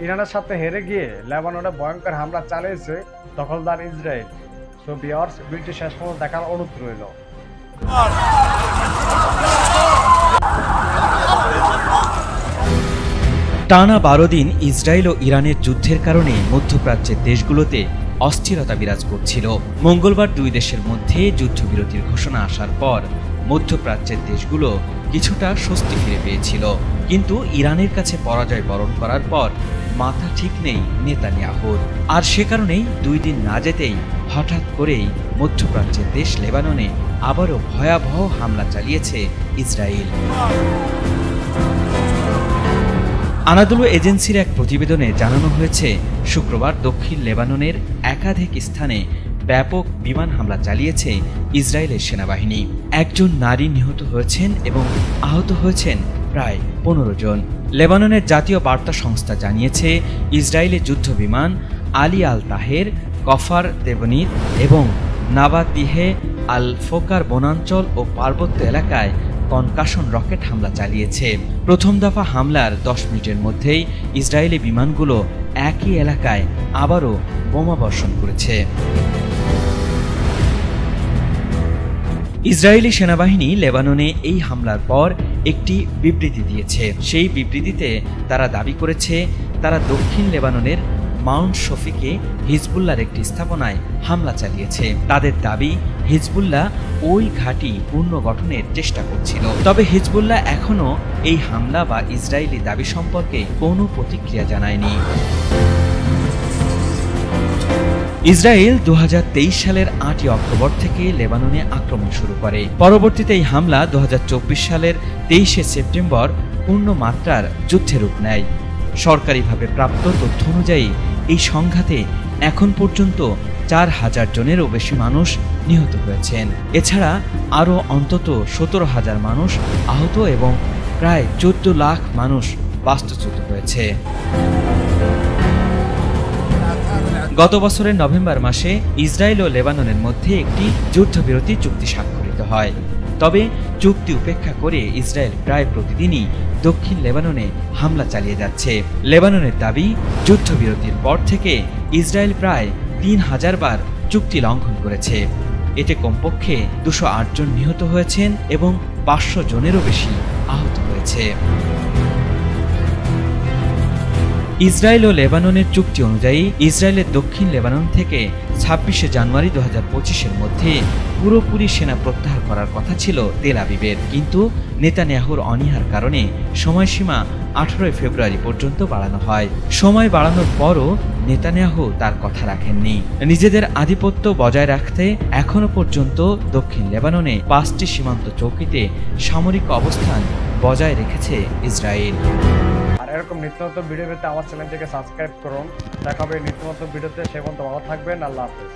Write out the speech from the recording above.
ইরানের সাথে হেরে গিয়ে লেবাননে ভয়ঙ্কর হামলা চালিয়েছে দখলদার ইসরায়েল। সো ভিউয়ার্স, ভিডিওটি শেষ পর্যন্ত দেখার অনুরোধ রইল। টানা 12 দিন ইসরায়েল ও ইরানের যুদ্ধের কারণে মধ্যপ্রাচ্যের দেশগুলোতে অস্থিরতা বিরাজ করছিল। মঙ্গলবার দুই দেশের মধ্যে যুদ্ধবিরতির ঘোষণা আসার পর মধ্যপ্রাচ্যের দেশগুলো কিছুটা স্বস্তি ফিরে পেয়েছিল, কিন্তু ইরানের কাছে পরাজয় বরণ করার পর মাথা ঠিক নেই নেতানিয়াহুর। আর সে কারণেই 2 দিন না যেতেই হঠাৎ করেই মধ্যপ্রাচ্যের দেশ লেবাননে আবারও ভয়াবহ হামলা চালিয়েছে ইসরায়েল। আনাদোলু এজেন্সির এক প্রতিবেদনে জানানো হয়েছে, শুক্রবার দক্ষিণ লেবাননের একাধিক স্থানে ব্যাপক বিমান হামলা চালিয়েছে ইসরায়েলের সেনাবাহিনী। একজন নারী নিহত হয়েছেন এবং আহত হয়েছেন প্রায় 15 জন। লেবাননের জাতীয় বার্তা সংস্থা জানিয়েছে, ইসরায়েলি যুদ্ধ বিমান আলী আল তাহের, কফার তেবনিত এবং নাবাতিহে আল ফোকার বনাঞ্চল ও পার্বত্য এলাকায় কনকাশন রকেট হামলা চালিয়েছে। প্রথম দফা হামলার 10 মিনিটের মধ্যেই ইসরায়েলি বিমানগুলো একই এলাকায় আবারও বোমা বর্ষণ করেছে। ইসরায়েলি সেনাবাহিনী লেবাননে এই হামলার পর একটি বিবৃতি দিয়েছে। সেই বিবৃতিতে তারা দাবি করেছে, তারা দক্ষিণ লেবাননের মাউন্ট শফিকে হিজবুল্লাহর একটি স্থাপনায় হামলা চালিয়েছে। তাদের দাবি, হিজবুল্লাহ ওই ঘাঁটি পুনর্গঠনের চেষ্টা করছিল। তবে হিজবুল্লাহ এখনও এই হামলা বা ইসরায়েলি দাবি সম্পর্কে কোনো প্রতিক্রিয়া জানায়নি। ইসরায়েল 2023 সালের 8 অক্টোবর থেকে লেবাননে আক্রমণ শুরু করে। পরবর্তীতে এই হামলা 2024 সালের 23 সেপ্টেম্বর পূর্ণ মাত্রার যুদ্ধে রূপ নেয়। সরকারিভাবে প্রাপ্ত তথ্য অনুযায়ী এই সংঘাতে এখন পর্যন্ত 4000 জনেরও বেশি মানুষ নিহত হয়েছেন। এছাড়া আরও অন্তত 17,000 মানুষ আহত এবং প্রায় 14 লাখ মানুষ বাস্তুচ্যুত হয়েছে। গত বছরের নভেম্বর মাসে ইসরায়েল ও লেবাননের মধ্যে একটি যুদ্ধবিরতি চুক্তি স্বাক্ষরিত হয়। তবে চুক্তি উপেক্ষা করে ইসরায়েল প্রায় প্রতিদিনই দক্ষিণ লেবাননে হামলা চালিয়ে যাচ্ছে। লেবাননের দাবি, যুদ্ধবিরতির পর থেকে ইসরায়েল প্রায় 3000 বার চুক্তি লঙ্ঘন করেছে। এতে কমপক্ষে 208 জন নিহত হয়েছেন এবং 500 জনেরও বেশি আহত হয়েছে। ইসরায়েল ও লেবাননের চুক্তি অনুযায়ী ইসরায়েলের দক্ষিণ লেবানন থেকে 26 জানুয়ারি 2025-এর মধ্যে পুরোপুরি সেনা প্রত্যাহার করার কথা ছিল তেল আবিবের, কিন্তু নেতানিয়াহুর অনীহার কারণে সময়সীমা 18 ফেব্রুয়ারি পর্যন্ত বাড়ানো হয়। সময় বাড়ানোর পরও নেতানিয়াহু তার কথা রাখেননি। নিজেদের আধিপত্য বজায় রাখতে এখনো পর্যন্ত দক্ষিণ লেবাননে 5টি সীমান্ত চৌকিতে সামরিক অবস্থান বজায় রেখেছে ইসরায়েল। আর এরকম নিত্য নতুন ভিডিও পেতে আমার চ্যানেলটিকে সাবস্ক্রাইব করুন। দেখা হবে নিত্য নতুন ভিডিওতে। সে পর্যন্ত ভালো থাকবেন। আল্লাহ হাফেজ।